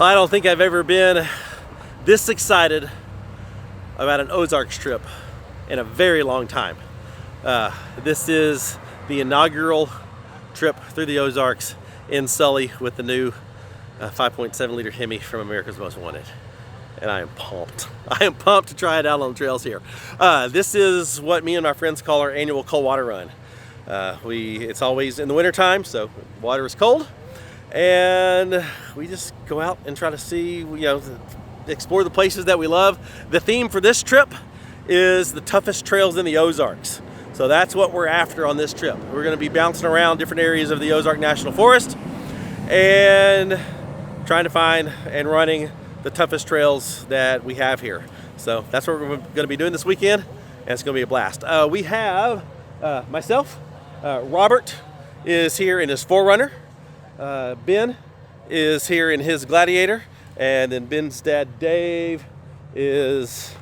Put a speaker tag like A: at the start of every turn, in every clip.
A: I don't think I've ever been this excited about an Ozarks trip in a very long time. This is the inaugural trip through the Ozarks in Sully with the new 5.7 liter Hemi from America's Most Wanted. And I am pumped. I am pumped to try it out on the trails here. This is what me and my friends call our annual cold water run. It's always in the winter time, so water is cold. And we just go out and try to see, explore the places that we love. The theme for this trip is the toughest trails in the Ozarks. So that's what we're after on this trip. We're gonna be bouncing around different areas of the Ozark National Forest and trying to find and running the toughest trails that we have here. So that's what we're gonna be doing this weekend, and it's gonna be a blast. We have myself, Robert is here in his 4Runner, Ben is here in his Gladiator, and then Ben's dad Dave is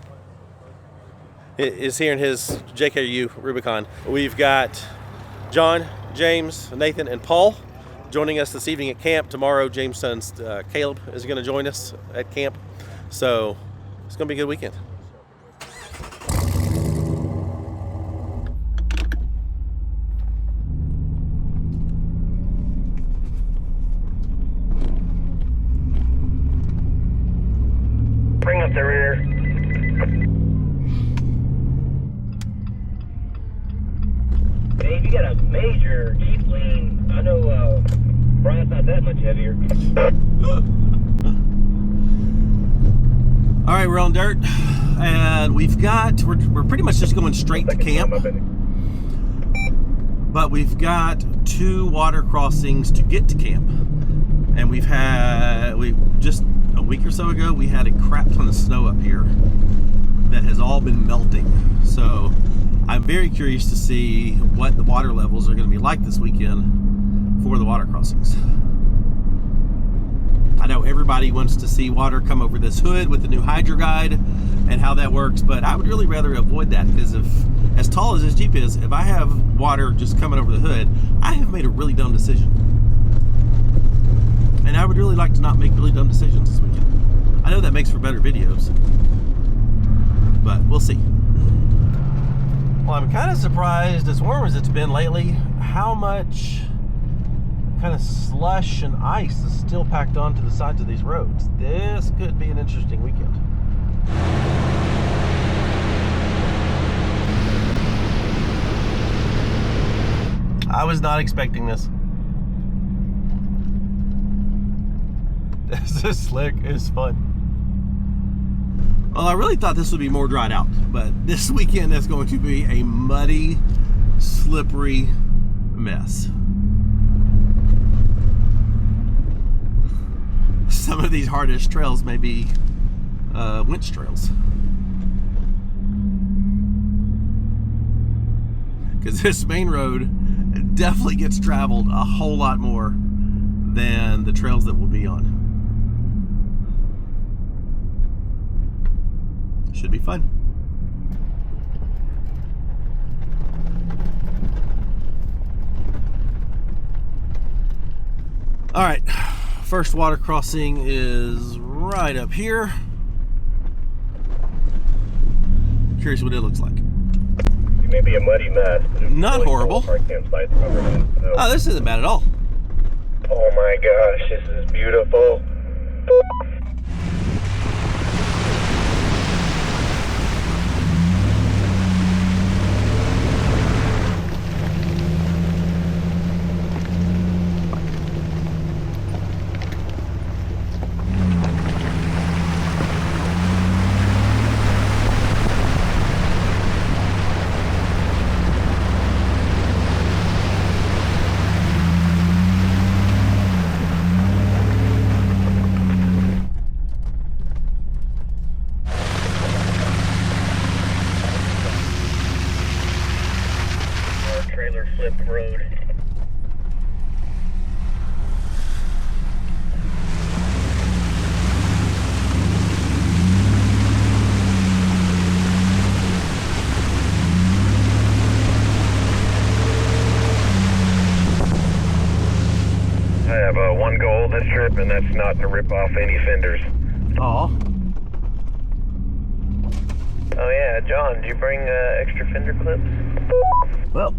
A: here in his JKU Rubicon. We've got John, James, Nathan, and Paul joining us this evening at camp. Tomorrow, James' son's Caleb is going to join us at camp. So it's going to be a good weekend.
B: Bring up the rear. Dave, you got a major Jeep lean. I know Brian's not that much heavier.
A: All right, we're on dirt, and we're pretty much just going straight to camp. But we've got 2 water crossings to get to camp, and we just a week or so ago we had a crap ton of snow up here that has all been melting. So I'm very curious to see what the water levels are going to be like this weekend for the water crossings. I know everybody wants to see water come over this hood with the new Hydro Guide and how that works, but I would really rather avoid that, because if, as tall as this Jeep is, if I have water just coming over the hood, I have made a really dumb decision. And I would really like to not make really dumb decisions this weekend. I know that makes for better videos, but we'll see. Well, I'm kind of surprised, as warm as it's been lately, how much kind of slush and ice is still packed onto the sides of these roads. This could be an interesting weekend. I was not expecting this. This slick is fun. Well, I really thought this would be more dried out, but this weekend is going to be a muddy, slippery mess. Some of these hardest trails may be winch trails, because this main road definitely gets traveled a whole lot more than the trails that we'll be on. Should be fun. All right, first water crossing is right up here. Curious what it looks like.
B: It may be a muddy mess.
A: Not really horrible. Oh, this isn't bad at all.
B: Oh my gosh, this is beautiful. have one goal this trip, and that's not to rip off any fenders.
A: Aw.
B: Oh yeah, John, did you bring extra fender clips?
A: Well,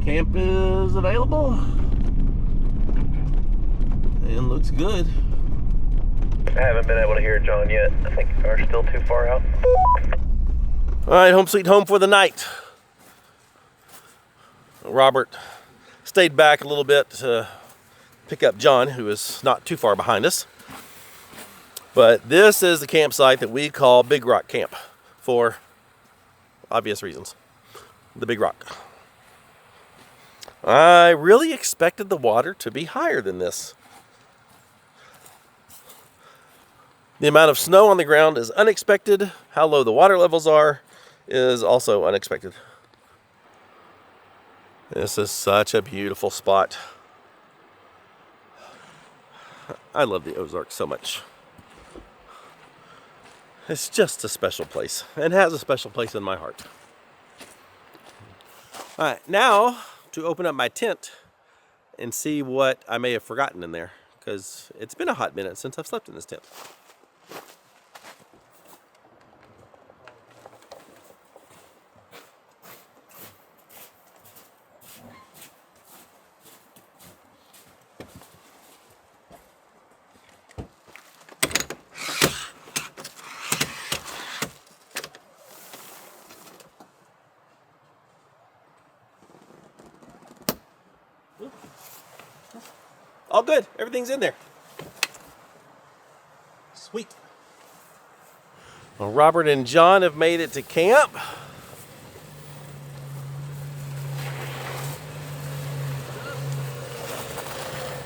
A: camp is available and looks good.
B: I haven't been able to hear John yet. I think the car's still too far out.
A: All right, home sweet home for the night. Robert stayed back a little bit to pick up John, who is not too far behind us. But this is the campsite that we call Big Rock Camp for obvious reasons. The Big Rock. I really expected the water to be higher than this. The amount of snow on the ground is unexpected. How low the water levels are is also unexpected. This is such a beautiful spot. I love the Ozarks so much. It's just a special place and has a special place in my heart. All right, now to open up my tent and see what I may have forgotten in there, because it's been a hot minute since I've slept in this tent. All good. Everything's in there. Sweet. Well, Robert and John have made it to camp.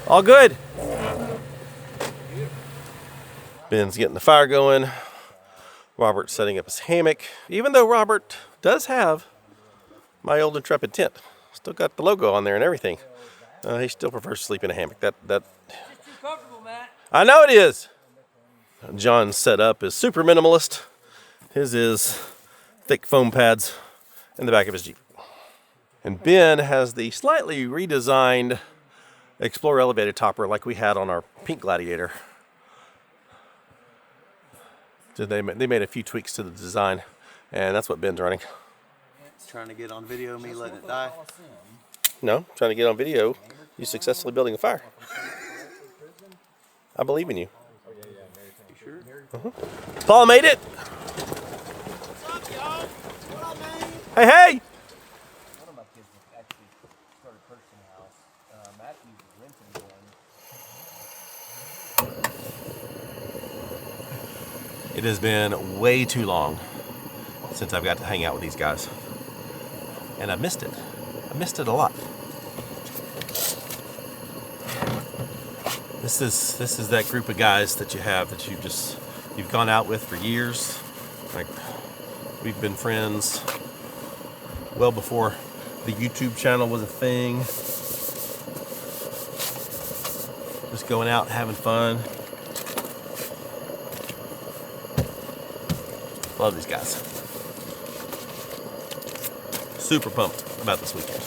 A: All good. Ben's getting the fire going. Robert's setting up his hammock. Even though Robert does have my old Intrepid tent. Still got the logo on there and everything. He still prefers to sleep in a hammock. That
C: It's too comfortable, Matt.
A: I know it is. John's setup is super minimalist. His is thick foam pads in the back of his Jeep. And Ben has the slightly redesigned Explorer elevated topper like we had on our pink Gladiator. So they made a few tweaks to the design, and that's what Ben's running.
D: Trying to get on video me letting it die.
A: No, trying to get on video you successfully building a fire. I believe in you.
D: You sure?
A: Paul made it.
C: What's up, y'all? What up, man?
A: Hey, hey.
E: One of my kids actually started purchasing a house. Matthew's renting one.
A: It has been way too long since I've got to hang out with these guys. And I missed it. I missed it a lot. This is that group of guys that you have that you've gone out with for years. Like, we've been friends well before the YouTube channel was a thing. Just going out and having fun. Love these guys. Super pumped about this weekend.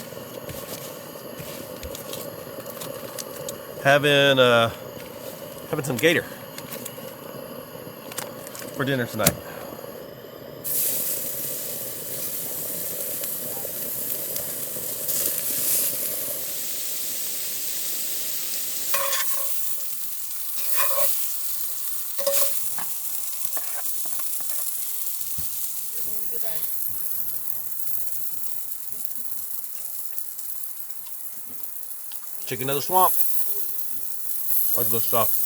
A: Having some gator for dinner tonight. Chicken of the swamp. That's good stuff.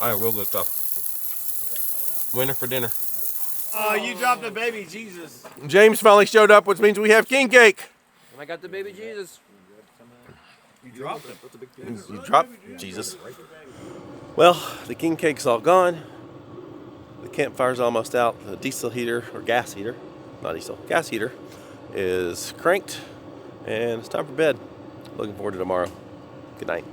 A: I have real good stuff. Winner for dinner.
C: Oh, you dropped the baby Jesus.
A: James finally showed up, which means we have king cake.
C: And I got the baby Jesus.
D: You dropped it. That's a big piece.
A: You dropped Jesus. Well, the king cake's all gone. The campfire's almost out. The diesel heater, or gas heater, not diesel, gas heater, is cranked. And it's time for bed. Looking forward to tomorrow. Good night.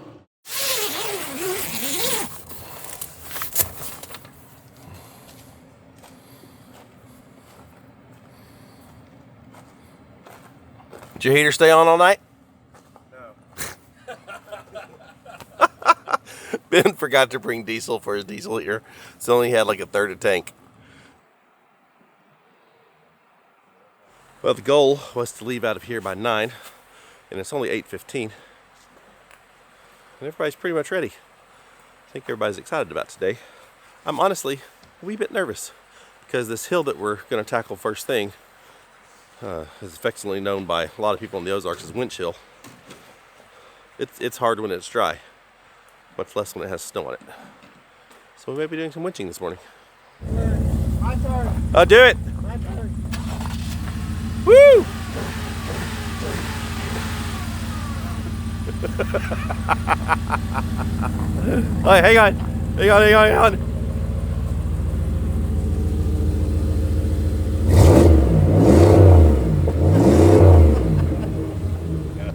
A: Did your heater stay on all night?
D: No.
A: Ben forgot to bring diesel for his diesel here, so only had like a third of tank. Well, the goal was to leave out of here by 9, and it's only 8:15. And everybody's pretty much ready. I think everybody's excited about today. I'm honestly a wee bit nervous because this hill that we're going to tackle first thing is affectionately known by a lot of people in the Ozarks as winch hill. It's hard when it's dry, much less when it has snow on it. So we may be doing some winching this morning.
C: My turn.
A: I'll do it.
C: My turn.
A: Woo! All right, hang on.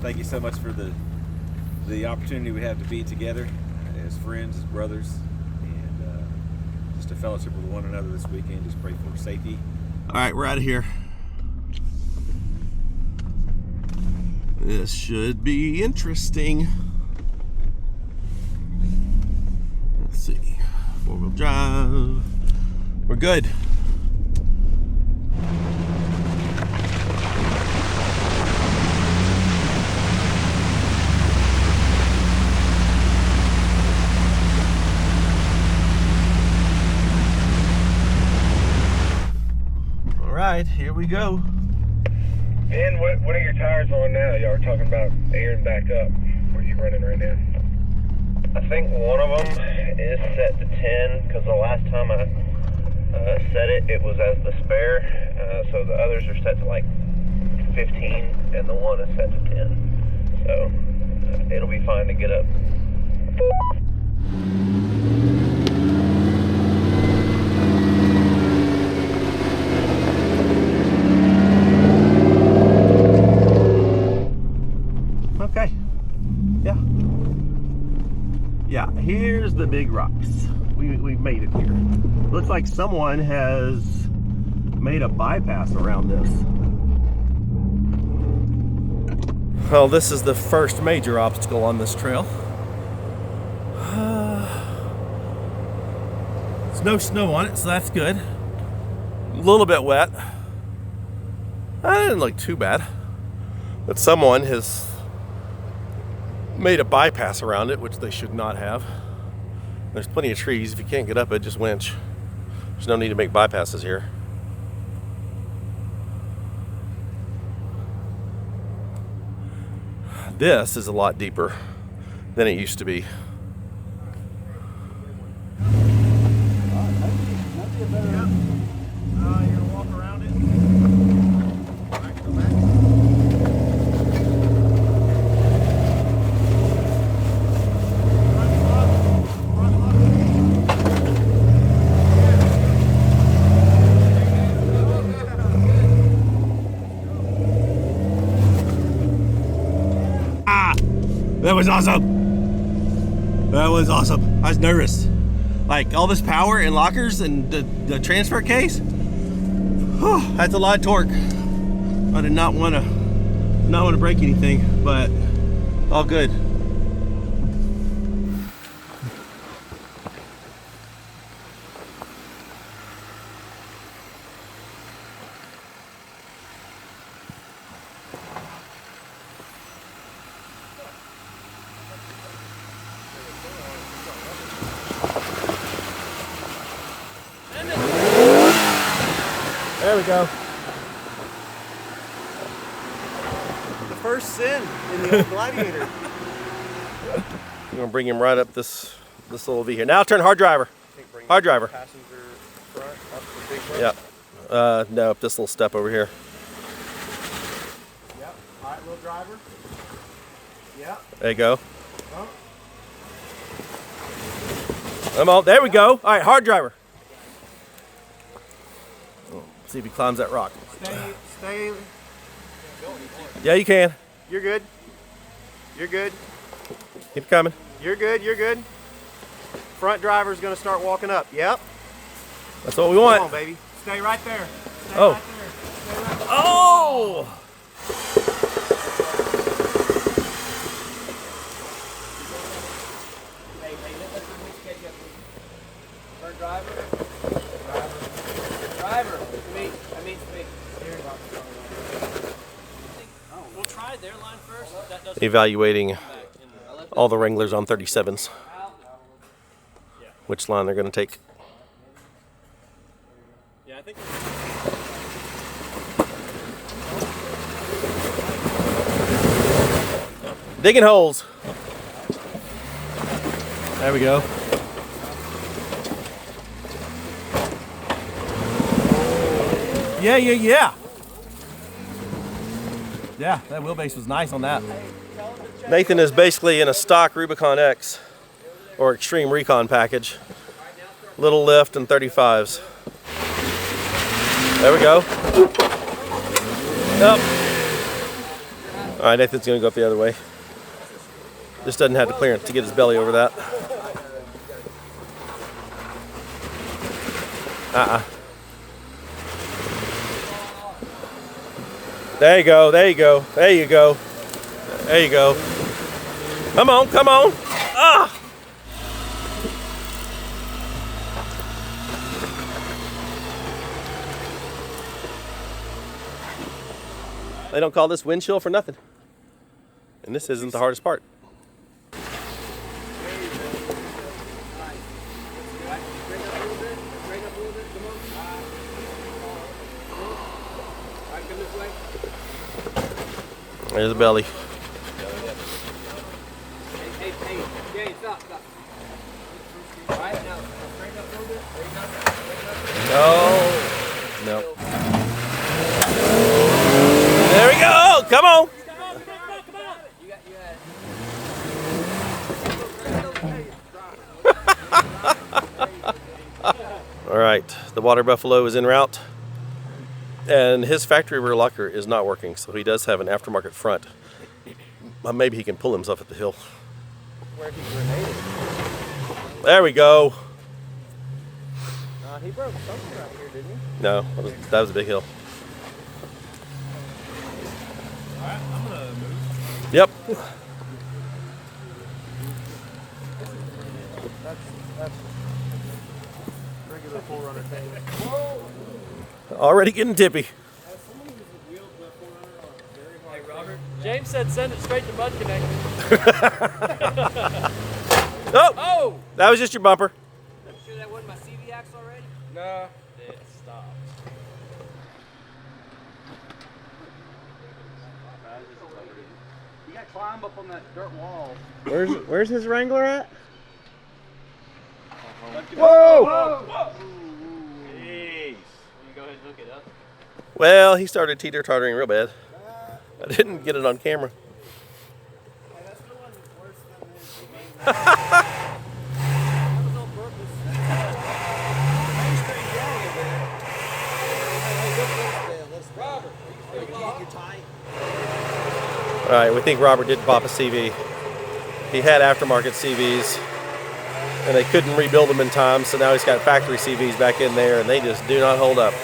D: Thank you so much for the opportunity we have to be together as friends, as brothers, and just to fellowship with one another this weekend. Just pray for safety.
A: All right, we're out of here. This should be interesting. Let's see. 4-wheel drive. We're good. All right, here we go.
B: Ben, what are your tires on now? Y'all were talking about airing back up. What are you running right now? I think one of them is set to 10 because the last time I set it, it was as the spare. So the others are set to like 15 and the one is set to 10. So it'll be fine to get up.
A: Okay. Yeah, here's the big rocks. We've made it here. Looks like someone has made a bypass around this. Well, this is the first major obstacle on this trail. There's no snow on it, so that's good. A little bit wet. That didn't look too bad. But someone has made a bypass around it, which they should not have. There's plenty of trees. If you can't get up it, just winch. There's no need to make bypasses here. This is a lot deeper than it used to be. That was awesome. That was awesome. I was nervous. Like all this power and lockers and the transfer case. Whew, that's a lot of torque. I did not want to break anything, but all good. There we go. The first sin in the old Gladiator. I'm gonna bring him right up this little V here. Now turn hard driver. Hard driver.
E: Passenger front up the big one.
A: Yep. No, up this little step over here.
E: Yep. All right, little driver. Yep.
A: There you go.
E: Bump.
A: I'm all. There we go. All right, hard driver. See if he climbs that rock.
E: Stay.
A: Yeah, you can.
E: You're good. You're good.
A: Keep coming.
E: You're good. You're good. Front driver's gonna start walking up. Yep.
A: That's what we want.
E: Come on, baby. Stay right there. Stay
A: Oh.
E: right there. Stay right there.
A: Oh!
E: Turn driver. Driver. Me. That means me.
C: We'll try their line first. If that doesn't
A: Evaluating
C: come back in.
A: all the Wranglers on 37s. Which line they're going to take.
C: Yeah, I think.
A: Digging holes. There we go. Yeah. Yeah, that wheelbase was nice on that. Nathan is basically in a stock Rubicon X or Extreme Recon package. Little lift and 35s. There we go. Up. All right, Nathan's gonna go up the other way. Just doesn't have the clearance to get his belly over that. There you go, there you go, there you go. There you go. Come on, come on. Ah! They don't call this wind chill for nothing. And this isn't the hardest part. There's the belly.
E: Hey, Jay, stop. All right, now straighten up a little bit.
A: No. There we go. Come on.
E: You got
A: All right. The water buffalo is en route. And his factory rear locker is not working, so he does have an aftermarket front. Maybe he can pull himself at the hill.
E: where he grenaded.
A: There we go.
E: He broke something right here, didn't he?
A: No, that was a big hill.
C: Alright, I'm gonna move.
A: Yep.
E: That's regular 4Runner thing.
A: Already getting tippy.
C: Hey, Robert. James said send it straight to Mud Connect.
A: Oh!
E: Oh!
A: That was just your bumper.
E: I'm sure that wasn't my CV axe already?
C: Nah. It stopped.
F: You got to climb up on that dirt wall.
A: Where's his Wrangler at?
F: Whoa!
C: Jeez. You go ahead and hook it up.
A: Well, he started teeter-tottering real bad. I didn't get it on camera. All right, we think Robert did pop a CV. He had aftermarket CVs, and they couldn't rebuild them in time, so now he's got factory CVs back in there, and they just do not hold up.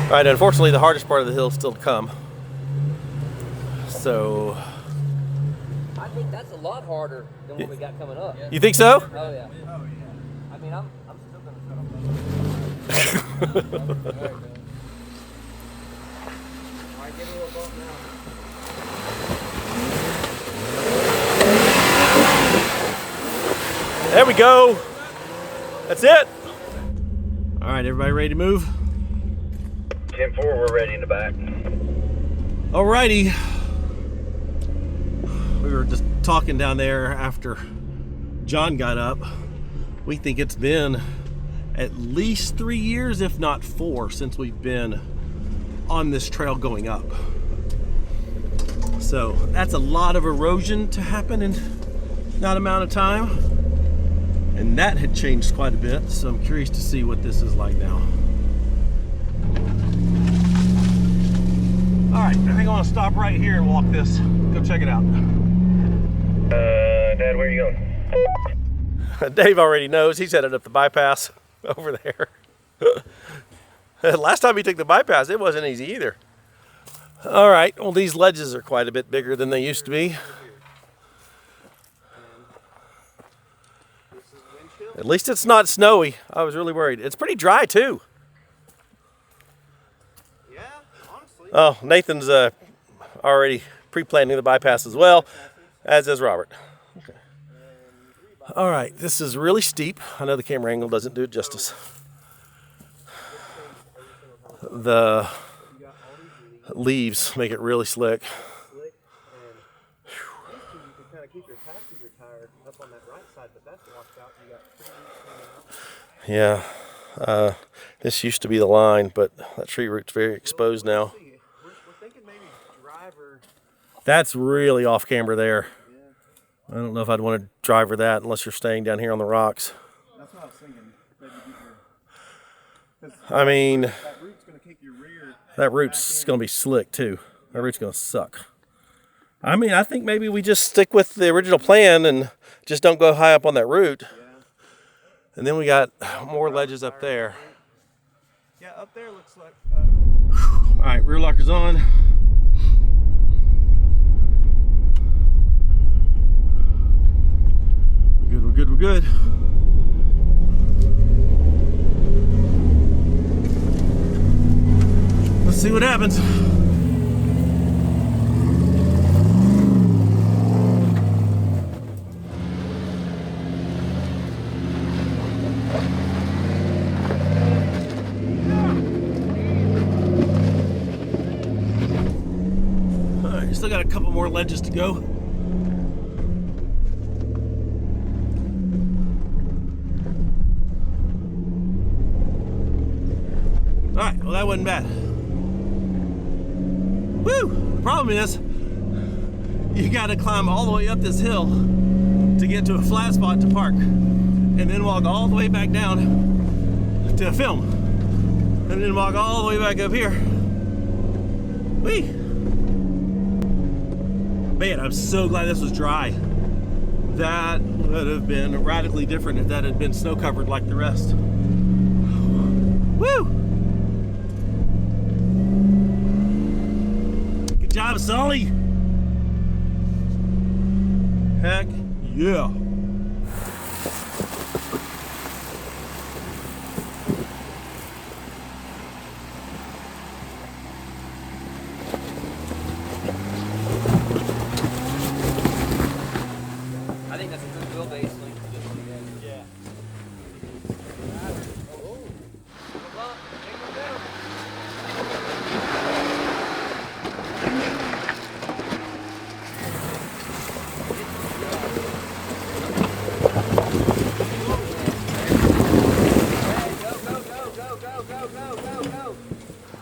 A: All right, unfortunately, the hardest part of the hill is still to come. So,
E: I think that's a lot harder than what we got coming up.
A: you think so?
E: Oh, yeah. I mean, I'm still going to set up. Alright, give me a little bump now.
A: There we go. That's it. All right, everybody ready to move?
B: 10-4, we're ready in the back.
A: Alrighty. We were just talking down there after John got up. We think it's been at least 3 years, if not 4, since we've been on this trail going up. So that's a lot of erosion to happen in that amount of time. And that had changed quite a bit, so I'm curious to see what this is like now. All right, I think I want to stop right here and walk this. Go check it out.
B: Dad, where are you going?
A: Dave already knows. He's headed up the bypass. over there. Last time we took the bypass, it wasn't easy either. All right, well, these ledges are quite a bit bigger than they used to be. At least it's not snowy. I was really worried. It's pretty dry too.
C: Yeah, honestly.
A: Oh, Nathan's already pre-planning the bypass as well, as is Robert. Okay. All right, this is really steep. I know the camera angle doesn't do it justice. The leaves make it really slick. Yeah, this used to be the line, but that tree root's very exposed now.
C: We're thinking maybe driver.
A: That's really off camber there. I don't know if I'd want to driver that unless you're staying down here on the rocks.
C: That's what I was thinking. Maybe get
A: I mean,
C: that root's going to kick your rear.
A: that root's going to be slick too. That root's going to suck. I mean, I think maybe we just stick with the original plan and just don't go high up on that root. And then we got more ledges up there.
C: Yeah, up there looks like.
A: All right, rear locker's on. We're good, we're good. Let's see what happens. Still got a couple more ledges to go. All right, well that wasn't bad. Woo! The problem is, you gotta climb all the way up this hill to get to a flat spot to park, and then walk all the way back down to film, and then walk all the way back up here. Whee! Man, I'm so glad this was dry. That would have been radically different if that had been snow covered like the rest. Woo! Good job, Sully. Heck yeah.
E: I think that's a good wheelbase length.
C: Yeah.
E: Go.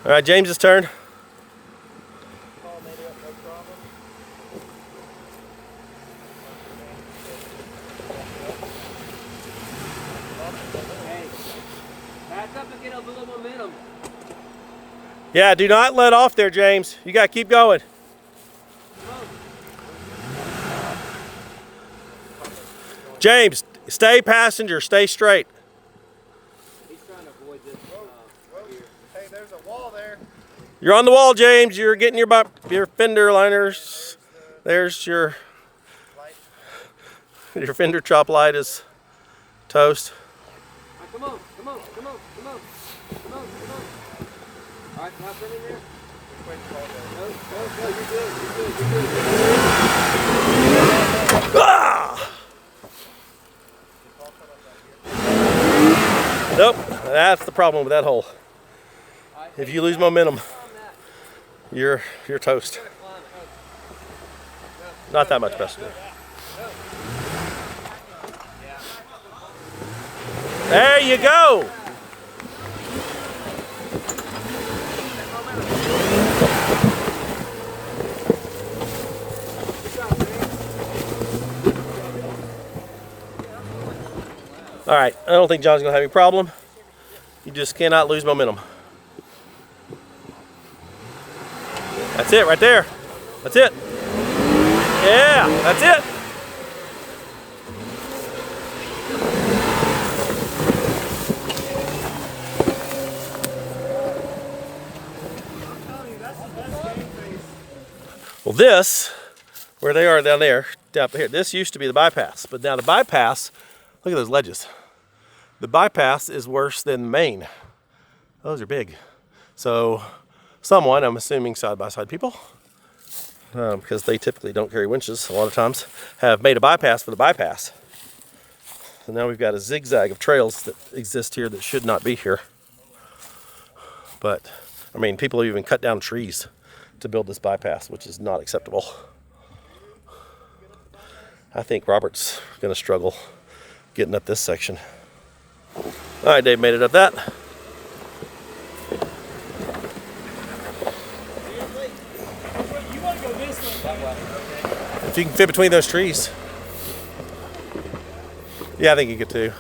A: All right, James's turn.
E: Hey, back up and get a little momentum.
A: Yeah, do not let off there, James. You got to keep going. James, stay passenger, stay straight.
E: He's trying to avoid this.
C: Hey, there's a wall there.
A: You're on the wall, James. You're getting your fender liners. There's your fender chop light is toast.
E: Right, come on. All right, now turn in there. Go, you're good.
A: Ah! Nope, that's the problem with that hole. If you lose momentum, you're toast. Not that much better. There you go. All right, I don't think John's gonna have any problem. You just cannot lose momentum. That's it right there. That's it. Yeah, that's it. this, where they are down there, down here, this used to be the bypass. But now the bypass, look at those ledges. The bypass is worse than the main. Those are big. So someone, I'm assuming side-by-side people, because they typically don't carry winches a lot of times, have made a bypass for the bypass. So now we've got a zigzag of trails that exist here that should not be here. But, I mean, people have even cut down trees to build this bypass, which is not acceptable. I think Robert's gonna struggle getting up this section. All right, Dave made it up that. If you can fit between those trees. Yeah, I think you could too.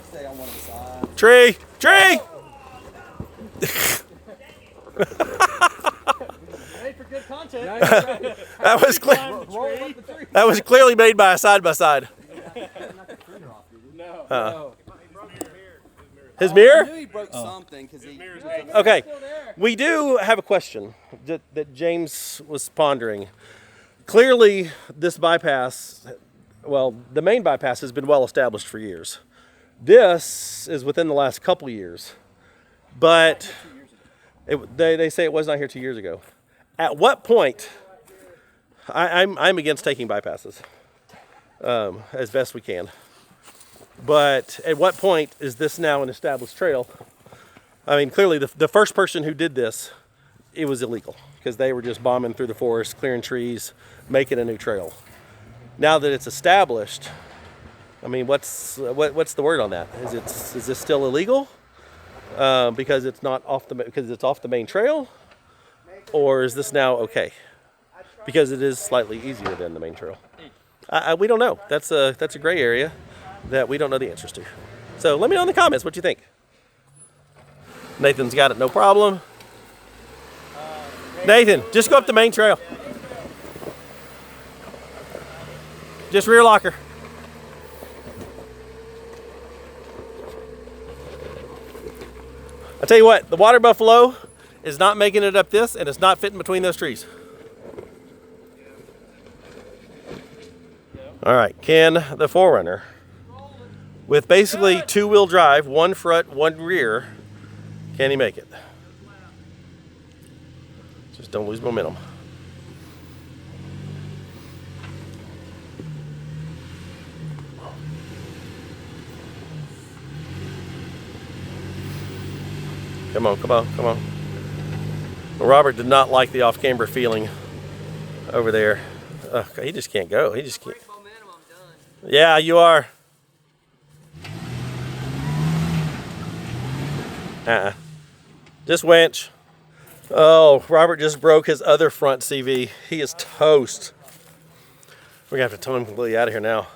E: Stay on one of the sides.
A: Tree! Tree!
C: Hey, for good content.
A: That was clear.
E: Roll up the tree.
A: That was clearly made by a side-by-side.
E: No.
A: His
E: I
A: mirror?
E: knew he broke something because he.
A: Okay. We do have a question that James was pondering. Clearly, this bypass, well, the main bypass has been well established for years. This is within the last couple years, but they say it was not here 2 years ago. At what point? I'm against taking bypasses as best we can. But at what point is this now an established trail? I mean, clearly the first person who did this, it was illegal because they were just bombing through the forest, clearing trees, making a new trail. Now that it's established, I mean, what's the word on that? Is this still illegal because it's not off the main trail, or is this now okay because it is slightly easier than the main trail? We don't know. That's a gray area that we don't know the answers to. So let me know in the comments what you think. Nathan's got it, no problem. Nathan, just go up the main trail. Just rear locker. I tell you what, the water buffalo is not making it up this, and it's not fitting between those trees. All right, can the 4Runner, with basically two-wheel drive, one front, one rear, can he make it? Just don't lose momentum. Come on, come on, come on. Robert did not like the off-camber feeling over there. He just can't go. He just can't. Yeah, you are. Just winch. Oh, Robert just broke his other front CV. He is toast. We're gonna have to tow him completely out of here now.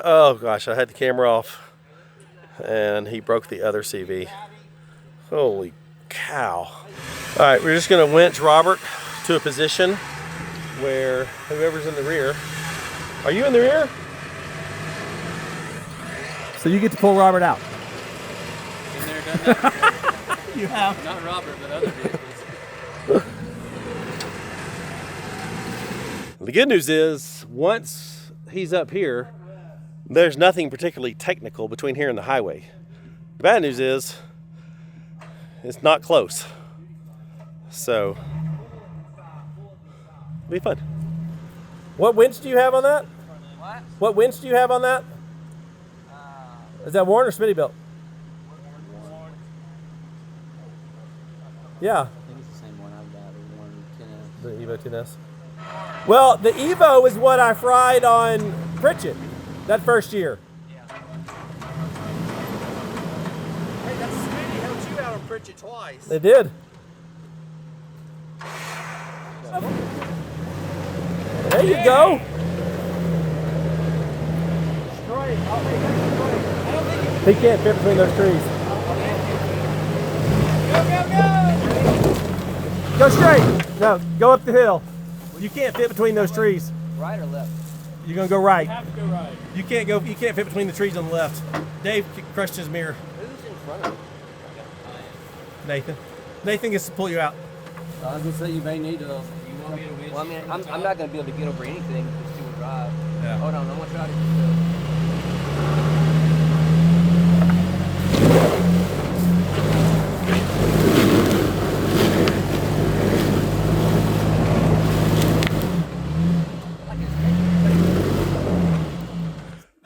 A: Oh gosh, I had the camera off and he broke the other CV. Holy cow. All right, we're just gonna winch Robert to a position where whoever's in the rear. Are you in the rear?
C: So you get to pull Robert out.
F: Been there, done that.
C: You have.
F: Not Robert, but other vehicles.
A: The good news is, once he's up here, there's nothing particularly technical between here and the highway. The bad news is, it's not close. So, it'll be fun. What winch do you have on that?
E: What?
A: What winch do you have on that? Is that Warren or Smittybilt? Yeah.
E: I think it's the same one I've got.
A: The Evo 10S. Well, the Evo is what I fried on Pritchett that first year.
C: Hey, that Smitty helped you out on Pritchett twice.
A: They did. There you go.
C: Straight. I'll take that straight. I don't think
A: He can't fit between those trees. Go straight. No, go up the hill. You can't fit between those trees.
E: Right or left?
A: You're gonna go right.
C: you have to go right.
A: You can't fit between the trees on the left. Dave crushed his mirror.
E: Who's in front of me?
A: Nathan gets to pull you out.
E: So I was gonna say you may need to.
F: You want me to winch?
E: Well, I mean, I'm not gonna be able to get over anything with this two-wheel drive.
F: Yeah.
E: Hold on, I'm gonna try to.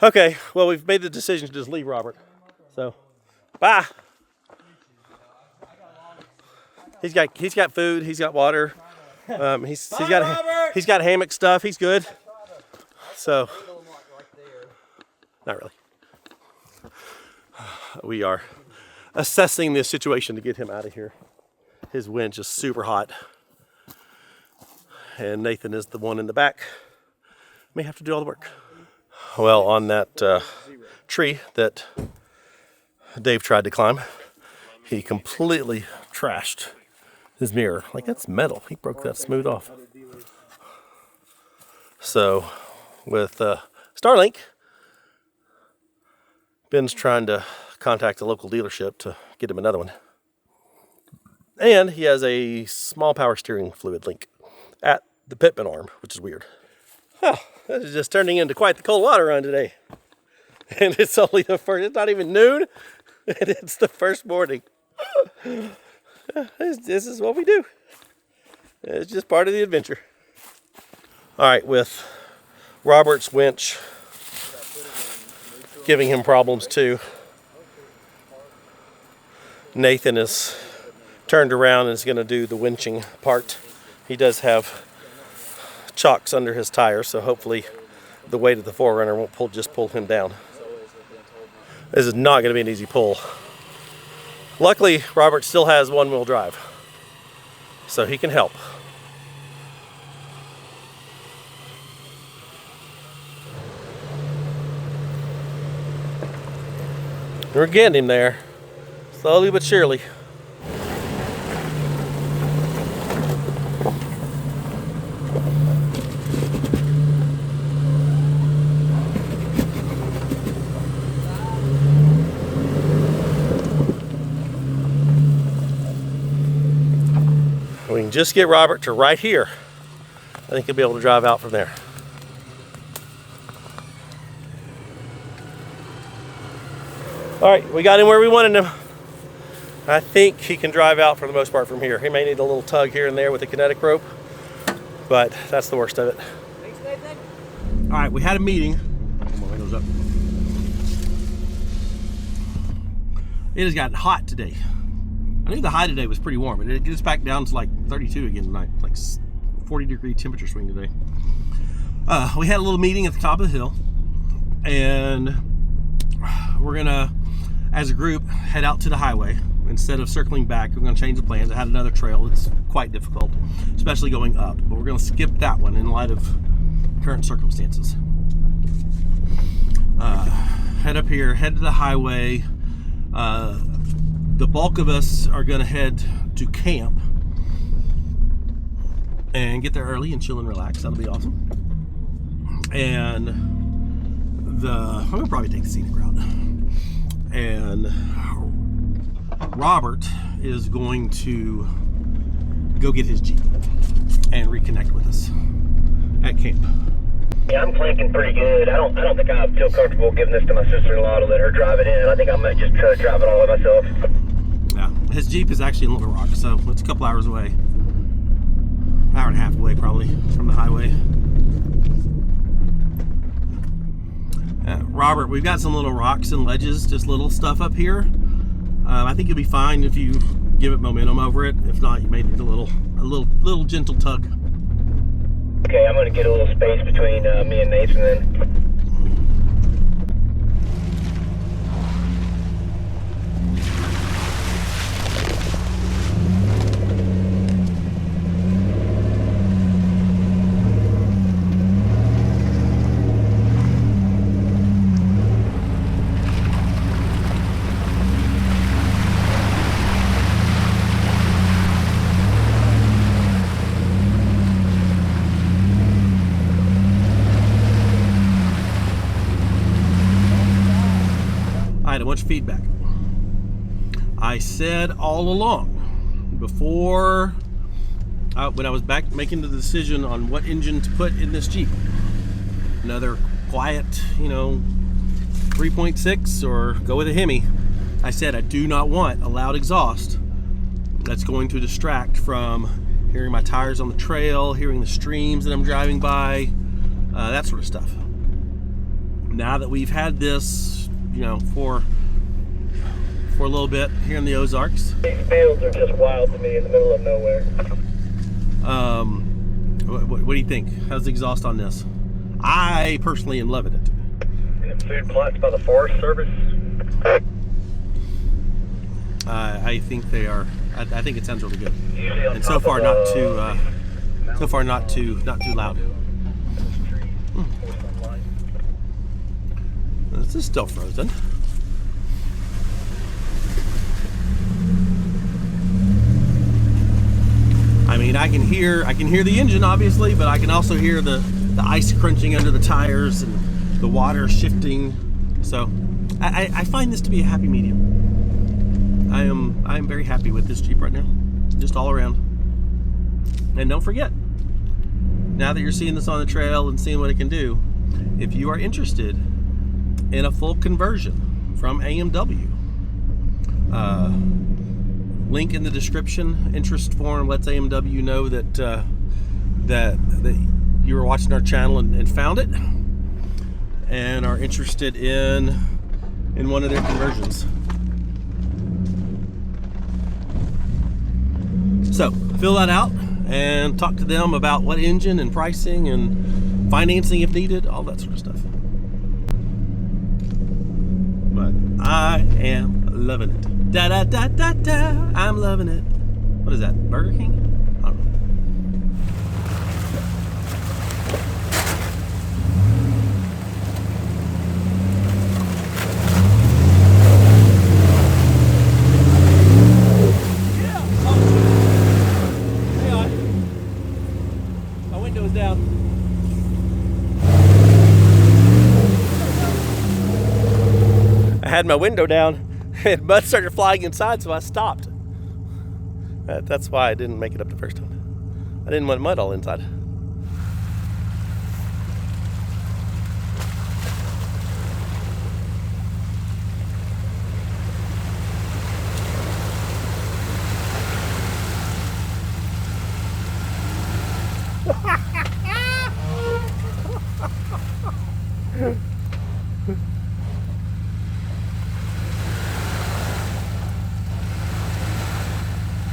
A: Okay, well, we've made the decision to just leave Robert. So, bye. He's got food. He's got water. He's got hammock stuff. He's good. So, not really. We are assessing this situation to get him out of here. His winch is super hot, and Nathan is the one in the back. May have to do all the work. Well, on that tree that Dave tried to climb, he completely trashed his mirror. Like, that's metal. He broke that smooth off. So, with Starlink, Ben's trying to contact a local dealership to get him another one. And he has a small power steering fluid leak at the pitman arm, which is weird. Oh, this is just turning into quite the cold water run today. And it's only the first, it's not even noon, and it's the first morning. This is what we do. It's just part of the adventure. All right, with Robert's winch giving him problems too, Nathan is turned around and is going to do the winching part. He does have chocks under his tires, so hopefully the weight of the 4Runner won't just pull him down. This is not going to be an easy pull. Luckily, Robert still has one-wheel drive, so he can help. We're getting him there, slowly but surely. We can just get Robert to right here. I think he'll be able to drive out from there. All right, we got him where we wanted him. I think he can drive out for the most part from here. He may need a little tug here and there with the kinetic rope, but that's the worst of it.
E: Thanks, Nathan.
A: All right, we had a meeting. Hold my windows up. It has gotten hot today. I knew the high today was pretty warm, but it gets back down to like 32 again tonight, like 40-degree temperature swing today. We had a little meeting at the top of the hill, and we're gonna, as a group, head out to the highway. Instead of circling back, we're gonna change the plans. I had another trail. It's quite difficult, especially going up, but we're gonna skip that one in light of current circumstances. Head up here, head to the highway. The bulk of us are going to head to camp and get there early and chill and relax. That'll be awesome. And I'm going to probably take the scenic route. And Robert is going to go get his Jeep and reconnect with us at camp.
B: Yeah, I'm clanking pretty good. I don't think I feel comfortable giving this to my sister-in-law to let her drive it in. I think I might just try to drive it all by myself.
A: Yeah, his Jeep is actually in Little Rock, so it's a couple hours away. Hour and a half away, probably, from the highway. Robert, we've got some little rocks and ledges, just little stuff up here. I think you'll be fine if you give it momentum over it. If not, you may need a little gentle tug.
B: Okay, I'm gonna get a little space between me and Nathan then.
A: A bunch of feedback. I said all along, before when I was back making the decision on what engine to put in this Jeep. Another quiet, 3.6 or go with a Hemi. I said I do not want a loud exhaust that's going to distract from hearing my tires on the trail, hearing the streams that I'm driving by, that sort of stuff. Now that we've had this, for a little bit here in the Ozarks.
B: These fields are just wild to me in the middle of nowhere.
A: What do you think? How's the exhaust on this? I personally am loving it.
B: And food plots by the Forest Service.
A: I think they are. I think it sounds really good,
B: Usually on
A: and so
B: top
A: far
B: of,
A: not too loud. This is still frozen. I mean, I can hear the engine obviously, but I can also hear the ice crunching under the tires and the water shifting. So I find this to be a happy medium. I am very happy with this Jeep right now, just all around. And don't forget, now that you're seeing this on the trail and seeing what it can do, if you are interested in a full conversion from AMW, link in the description. Interest form lets AMW know that that you were watching our channel and found it and are interested in one of their conversions. So fill that out and talk to them about what engine and pricing and financing if needed, all that sort of stuff. But I am loving it. Da da da da da. I'm loving it. What is that? Burger King? I don't know.
E: Hang on. My window is down.
A: I had my window down and mud started flying inside, so I stopped. That's why I didn't make it up the first time. I didn't want mud all inside.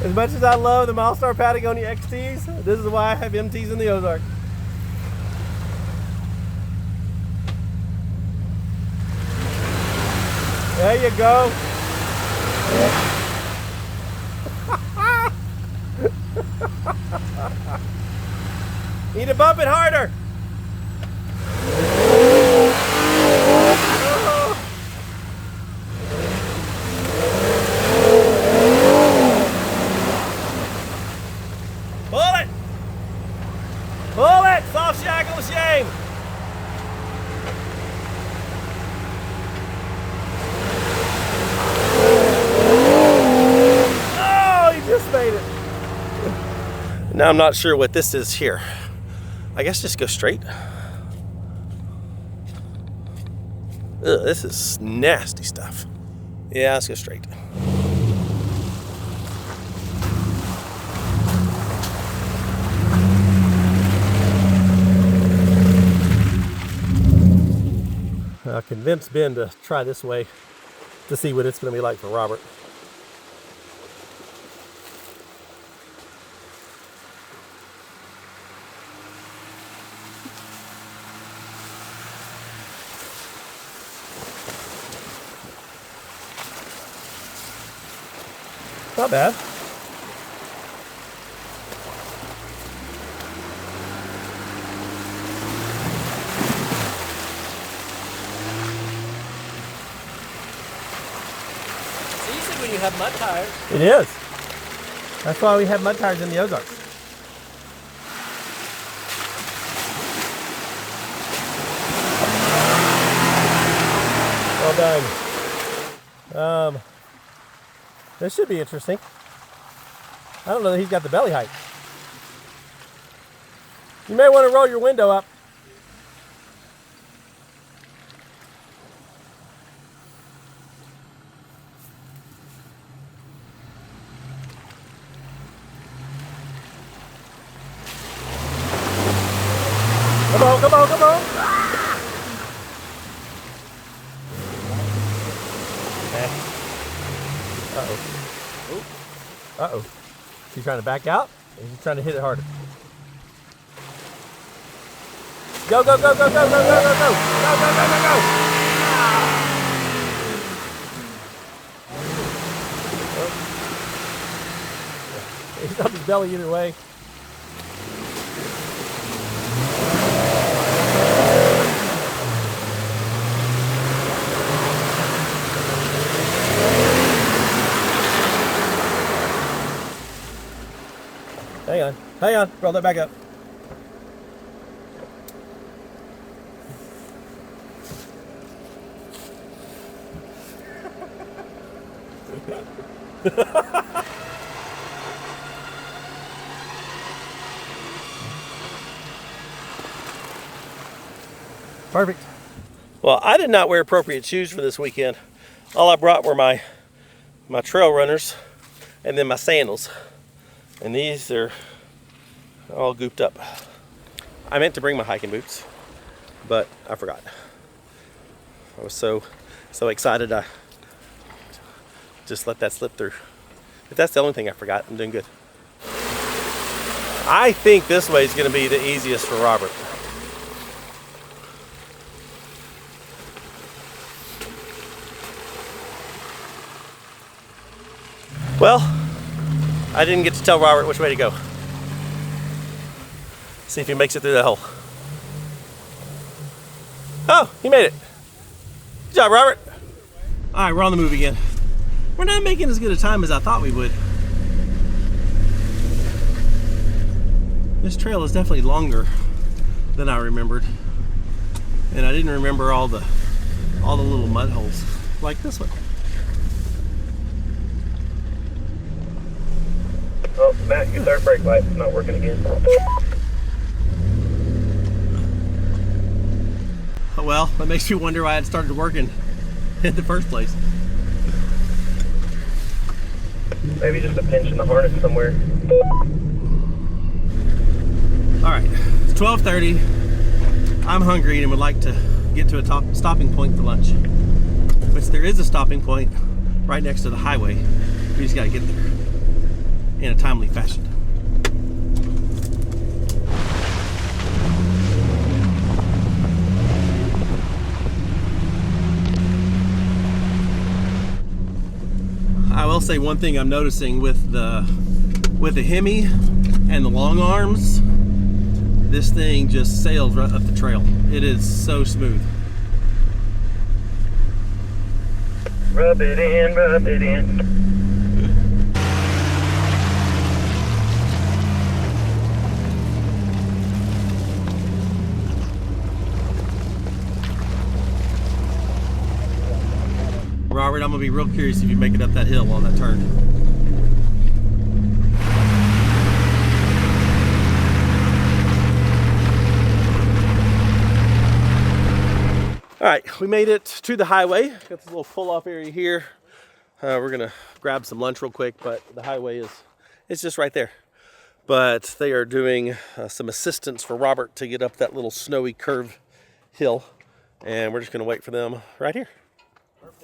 A: As much as I love the Milestar Patagonia XTs, this is why I have MTs in the Ozark. There you go. Need to bump it harder. Pull it! Pull it! Soft shackle of shame! Oh, he just made it. Now I'm not sure what this is here. I guess just go straight. Ugh, this is nasty stuff. Yeah, let's go straight. I convinced Ben to try this way to see what it's going to be like for Robert. Not bad.
E: When you have mud tires.
A: It is. That's why we have mud tires in the Ozarks. Well done. This should be interesting. I don't know that he's got the belly height. You may want to roll your window up. Come on, come on, come on. Uh-oh. Uh-oh. She's trying to back out, or she's trying to hit it harder? Go, go, go, go, go, go, go, go, go. Go, go, go, go, go. He's on his belly either way. Hang on, roll that back up. Perfect. Well, I did not wear appropriate shoes for this weekend. All I brought were my trail runners and then my sandals. And these are all gooped up. I meant to bring my hiking boots, but I forgot. I was so excited I just let that slip through. If that's the only thing I forgot, I'm doing good. I think this way is going to be the easiest for Robert. Well, I didn't get to tell Robert which way to go. See if he makes it through that hole. Oh, he made it. Good job, Robert. All right, we're on the move again. We're not making as good a time as I thought we would. This trail is definitely longer than I remembered. And I didn't remember all the little mud holes like this one.
B: Oh, Matt, your third brake light's not working again.
A: Well, that makes you wonder why it started working in the first place.
B: Maybe just a pinch in the harness somewhere.
A: All right, it's 12:30. I'm hungry and would like to get to a stopping point for lunch. Which there is a stopping point right next to the highway. We just gotta get there in a timely fashion. I will say one thing I'm noticing with the Hemi and the long arms, this thing just sails right up the trail. It is so smooth.
B: Rub it in, rub it in.
A: Robert, I'm gonna be real curious if you make it up that hill on that turn. All right, we made it to the highway. Got this little pull-off area here. We're gonna grab some lunch real quick, but the highway it's just right there. But they are doing some assistance for Robert to get up that little snowy curve hill, and we're just gonna wait for them right here.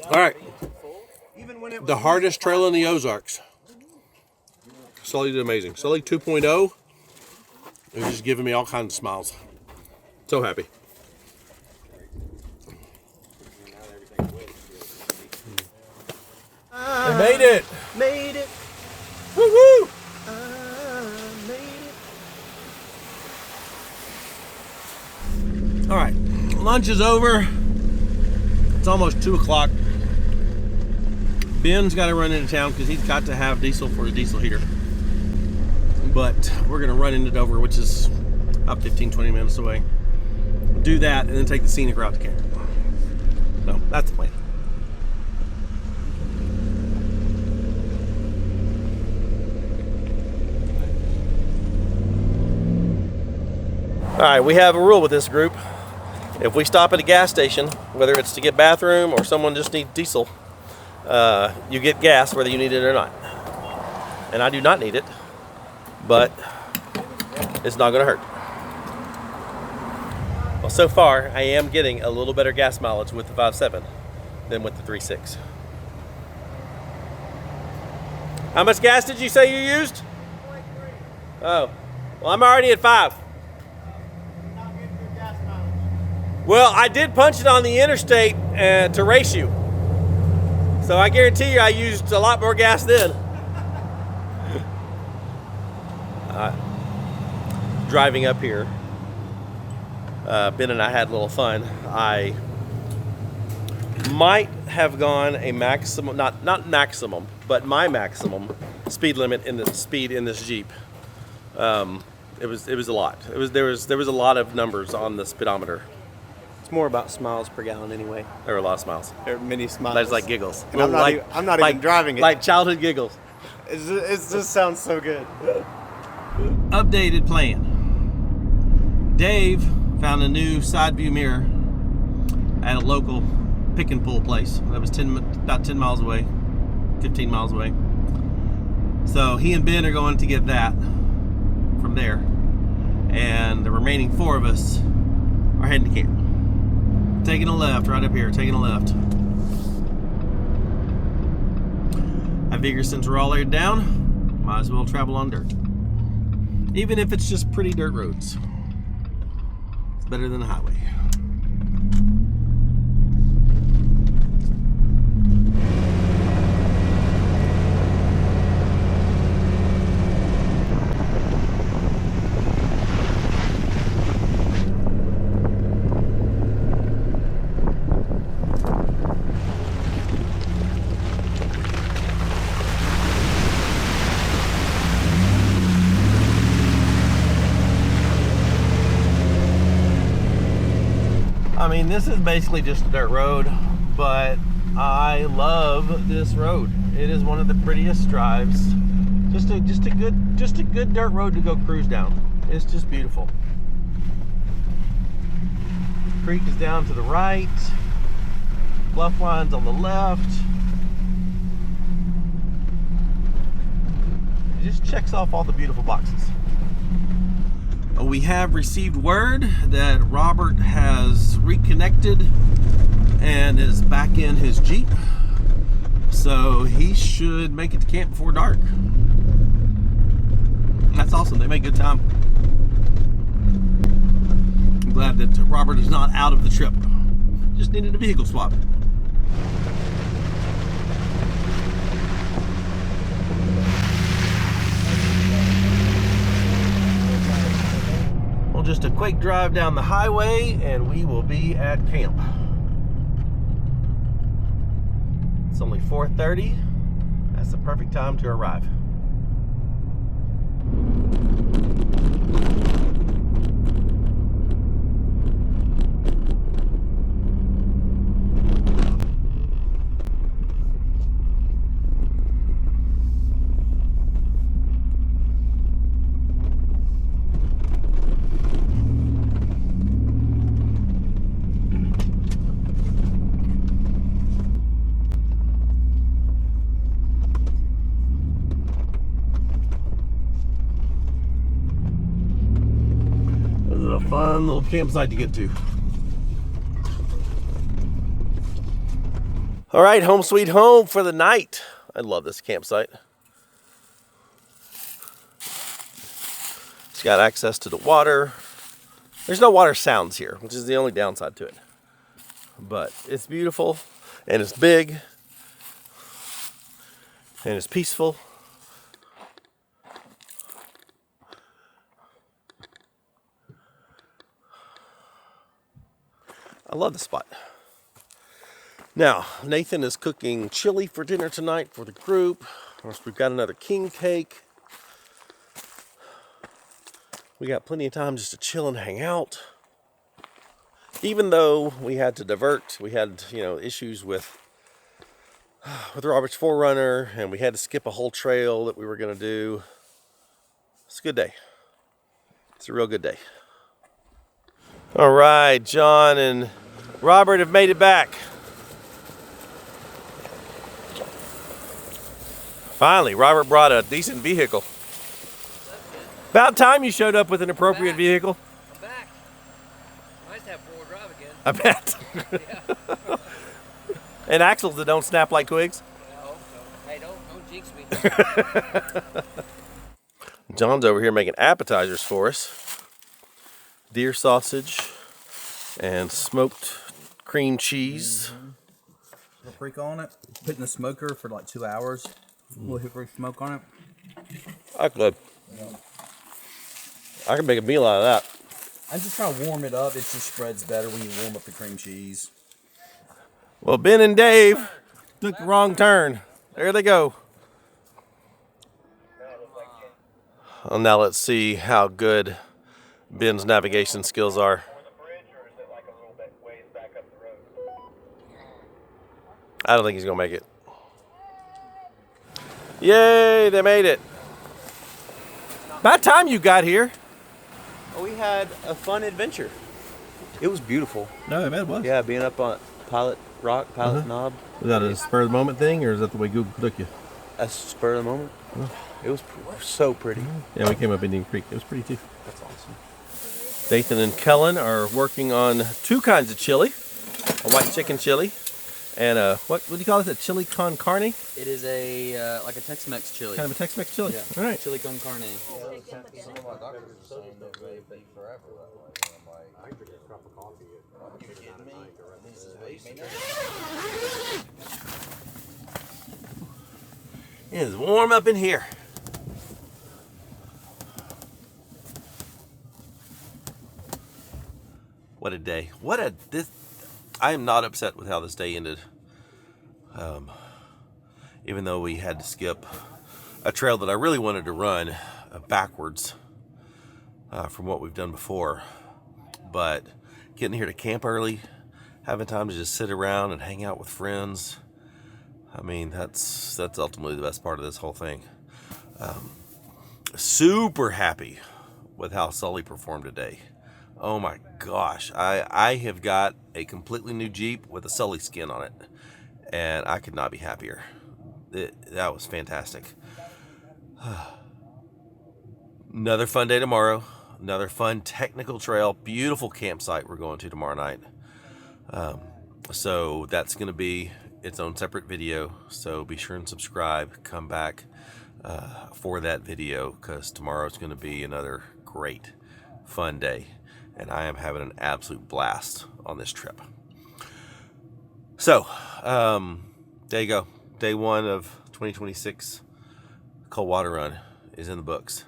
A: All right, the hardest trail in the Ozarks. Sully did amazing. Sully 2.0 is just giving me all kinds of smiles. So happy. We made it.
C: Made it.
A: Woo woo.
C: Made it.
A: All right, lunch is over. It's almost 2 o'clock. Ben's got to run into town because he's got to have diesel for his diesel heater. But we're going to run into Dover, which is about 15-20 minutes away. Do that and then take the scenic route to camp. So that's the plan. right, we have a rule with this group. If we stop at a gas station, whether it's to get bathroom or someone just needs diesel, you get gas whether you need it or not. And I do not need it, but it's not going to hurt. Well, so far, I am getting a little better gas mileage with the 5.7 than with the 3.6. How much gas did you say you used?
C: 43.
A: Oh, well, I'm already at 5.
C: Not getting good gas mileage.
A: Well, I did punch it on the interstate to race you. So I guarantee you I used a lot more gas then. Driving up here, Ben and I had a little fun. I might have gone a maximum, not maximum, but my maximum speed limit in this Jeep. It was a lot. There was a lot of numbers on the speedometer.
E: It's more about smiles per gallon anyway.
A: There were a lot of smiles.
E: There are many smiles.
A: That's like giggles.
E: And I'm not even driving it.
A: Like childhood giggles.
E: It just sounds so good.
A: Updated plan. Dave found a new side view mirror at a local pick and pull place that was about 10 miles away, 15 miles away. So he and Ben are going to get that from there, and the remaining 4 of us are heading to camp. Taking a left right up here, taking a left. I figure since we're all laid down, might as well travel on dirt. Even if it's just pretty dirt roads. It's better than the highway. I mean, this is basically just a dirt road, but I love this road. It is one of the prettiest drives. Just a good dirt road to go cruise down. It's just beautiful. Creek is down to the right. Bluff line's on the left. It just checks off all the beautiful boxes. We have received word that Robert has reconnected and is back in his Jeep. So he should make it to camp before dark. That's awesome. They make good time. I'm glad that Robert is not out of the trip. Just needed a vehicle swap. Well, just a quick drive down the highway and we will be at camp. It's only 4:30. That's the perfect time to arrive. Fun little campsite to get to. All right, home sweet home for the night. I love this campsite. It's got access to the water. There's no water sounds here, which is the only downside to it. But it's beautiful and it's big and it's peaceful. I love the spot. Now, Nathan is cooking chili for dinner tonight for the group. Of course, we've got another king cake. We got plenty of time just to chill and hang out. Even though we had to divert, we had, issues with Robert's 4Runner, and we had to skip a whole trail that we were going to do. It's a good day. It's a real good day. All right, John and Robert have made it back. Finally, Robert brought a decent vehicle. About time you showed up with an appropriate vehicle.
E: I'm back. Nice to have 4-wheel drive again.
A: I bet.
E: Yeah.
A: And axles that don't snap like twigs.
E: I hope so. Hey, don't jinx me.
A: John's over here making appetizers for us. Deer sausage and smoked cream cheese.
G: Little freak on it. Put in the smoker for like 2 hours. A little hickory smoke on it.
A: I could. I can make a meal out of that.
G: I'm just trying to warm it up. It just spreads better when you warm up the cream cheese.
A: Well, Ben and Dave took the wrong turn. There they go. Well, now let's see how good Ben's navigation skills are. I don't think he's gonna make it. Yay, they made it. About time you got here.
H: We had a fun adventure. It was beautiful.
A: No, I bet it was.
H: Yeah, being up on Pilot Rock, Pilot Knob.
A: Was that a spur of the moment thing, or is that the way Google took you?
H: A spur of the moment. It was so pretty.
A: Yeah, we came up Indian Creek. It was pretty too.
H: That's awesome.
A: Dathan and Kellen are working on 2 kinds of chili. A white chicken chili and a, what do you call it? A chili con carne?
F: It is a like a Tex-Mex chili.
A: Kind of a Tex-Mex chili?
F: Yeah.
A: All right.
F: Chili con carne.
A: It is warm up in here. What a day. I am not upset with how this day ended. Even though we had to skip a trail that I really wanted to run backwards from what we've done before. But getting here to camp early, having time to just sit around and hang out with friends, I mean, that's ultimately the best part of this whole thing. Super happy with how Sully performed today. Oh my gosh, I have got a completely new Jeep with a Sully skin on it, and I could not be happier. That was fantastic. Another fun day tomorrow. Another fun technical trail. Beautiful campsite we're going to tomorrow night. So that's going to be its own separate video. So be sure and subscribe. Come back for that video, because tomorrow's going to be another great, fun day. And I am having an absolute blast on this trip. So, there you go. Day 1 of 2026 Cold Water Run is in the books.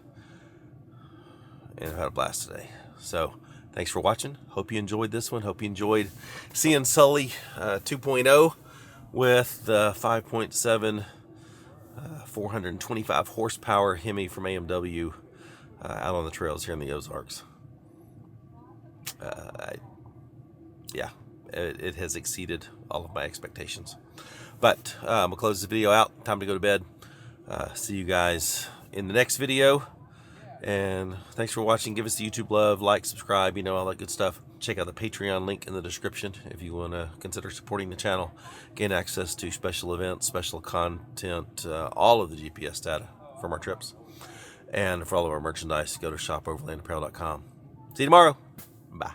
A: And I've had a blast today. So, thanks for watching. Hope you enjoyed this one. Hope you enjoyed seeing Sully 2.0 with the 5.7 425 horsepower Hemi from AMW out on the trails here in the Ozarks. Yeah, it has exceeded all of my expectations. But I'm gonna close this video out. Time to go to bed. See you guys in the next video. And thanks for watching. Give us the YouTube love, like, subscribe, all that good stuff. Check out the Patreon link in the description if you want to consider supporting the channel. Gain access to special events, special content, all of the GPS data from our trips. And for all of our merchandise, go to shopoverlandapparel.com. See you tomorrow. Bye.